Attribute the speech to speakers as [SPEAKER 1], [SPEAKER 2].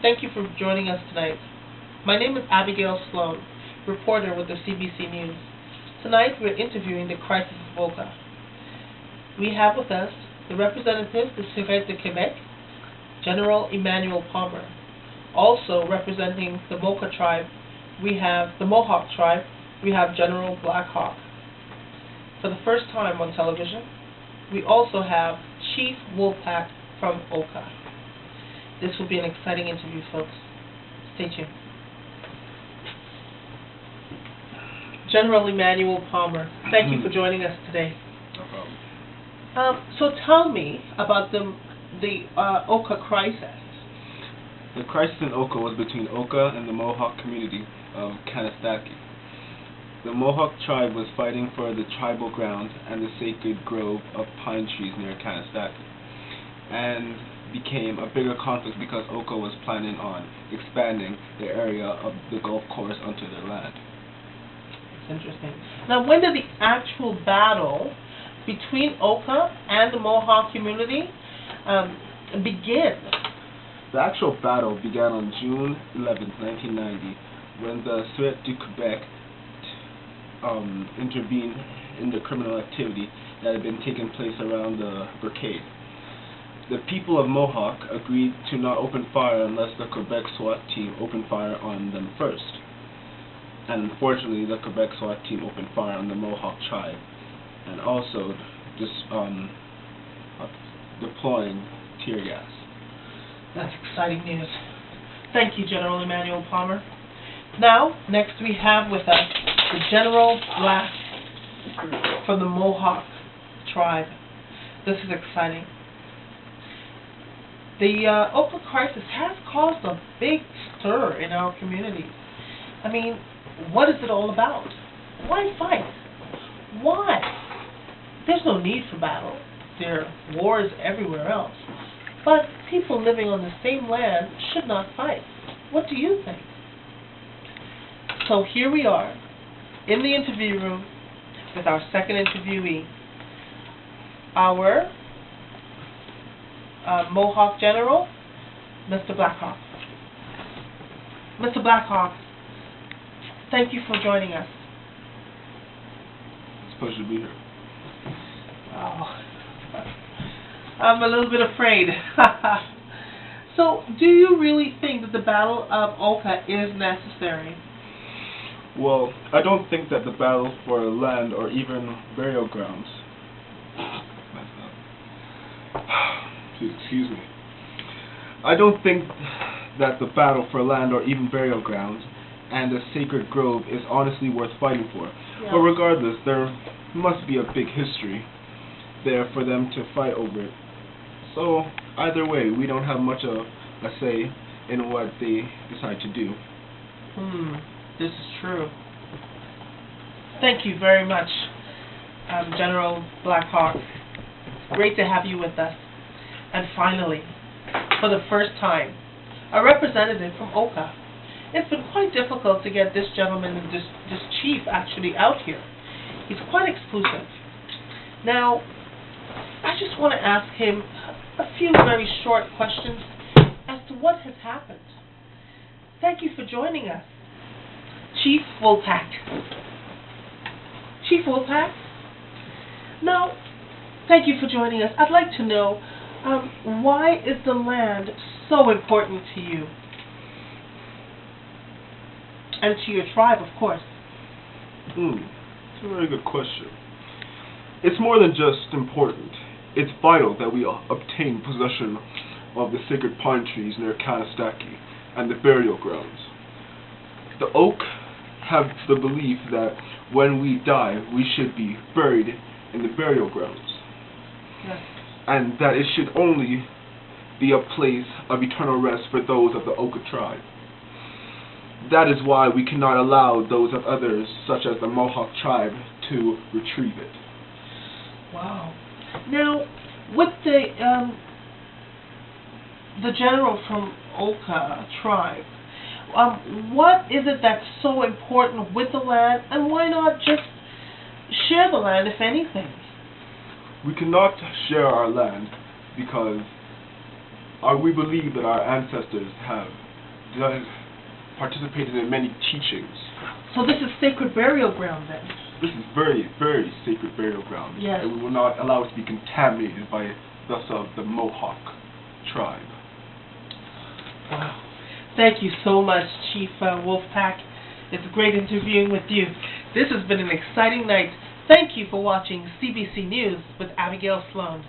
[SPEAKER 1] Thank you for joining us tonight. My name is Abigail Sloan, reporter with the CBC News. Tonight we're interviewing the crisis of Oka. We have with us the representative of Surete de Quebec, General Emmanuel Palmer. Also representing the Mohawk tribe, we have General Black Hawk. For the first time on television, we also have Chief Wolfpack from Oka. This will be an exciting interview, folks. Stay tuned. General Emmanuel Palmer, thank you for joining us today.
[SPEAKER 2] No problem.
[SPEAKER 1] So tell me about the Oka Crisis.
[SPEAKER 2] The crisis in Oka was between Oka and the Mohawk community of Kanastaki. The Mohawk tribe was fighting for the tribal grounds and the sacred grove of pine trees near Kanastaki, and became a bigger conflict because Oka was planning on expanding the area of the golf course onto their land.
[SPEAKER 1] It's interesting. Now, when did the actual battle between Oka and the Mohawk community begin?
[SPEAKER 2] The actual battle began on June 11, 1990, when the Surete de Quebec intervened in the criminal activity that had been taking place around the barricade. The people of Mohawk agreed to not open fire unless the Quebec SWAT team opened fire on them first. And unfortunately, the Quebec SWAT team opened fire on the Mohawk tribe, and also just deploying tear gas.
[SPEAKER 1] That's exciting news. Thank you, General Emmanuel Palmer. Now, next we have with us the General Black from the Mohawk tribe. This is exciting. The Oka Crisis has caused a big stir in our communities. I mean, what is it all about? Why fight? Why? There's no need for battle. There are wars everywhere else. But people living on the same land should not fight. What do you think? So here we are, in the interview room, with our second interviewee, our Mohawk General, Mr. Blackhawk. Mr. Blackhawk, thank you for joining us.
[SPEAKER 2] It's a pleasure to be here.
[SPEAKER 1] Oh, I'm a little bit afraid. So, do you really think that the Battle of Oka is necessary?
[SPEAKER 2] Well, I don't think that the battle for land or even burial grounds excuse me. I don't think that the battle for land or even burial grounds and a sacred grove is honestly worth fighting for.
[SPEAKER 1] Yeah.
[SPEAKER 2] But regardless, there must be a big history there for them to fight over it. So either way, we don't have much of a say in what they decide to do.
[SPEAKER 1] This is true. Thank you very much, General Blackhawk. Great to have you with us. And finally, for the first time, a representative from Oka. It's been quite difficult to get this gentleman, this chief, actually out here. He's quite exclusive. Now, I just want to ask him a few very short questions as to what has happened. Thank you for joining us, Chief Wolfpack. Chief Wolfpack? Now, thank you for joining us. I'd like to know, why is the land so important to you? And to your tribe, of course.
[SPEAKER 2] It's a very good question. It's more than just important. It's vital that we obtain possession of the sacred pine trees near Kanastaki and the burial grounds. The Oak have the belief that when we die, we should be buried in the burial grounds.
[SPEAKER 1] Yes.
[SPEAKER 2] And that it should only be a place of eternal rest for those of the Oka tribe. That is why we cannot allow those of others, such as the Mohawk tribe, to retrieve it.
[SPEAKER 1] Wow. Now, with the general from Oka tribe, what is it that's so important with the land, and why not just share the land, if anything?
[SPEAKER 2] We cannot share our land because we believe that our ancestors have
[SPEAKER 3] participated in many teachings.
[SPEAKER 1] So this is sacred burial ground then?
[SPEAKER 3] This is very, very sacred burial ground.
[SPEAKER 1] Yes.
[SPEAKER 3] And we will not allow it to be contaminated by thus of the Mohawk tribe.
[SPEAKER 1] Wow. Thank you so much, Chief Wolfpack. It's great interviewing with you. This has been an exciting night. Thank you for watching CBC News with Abigail Sloan.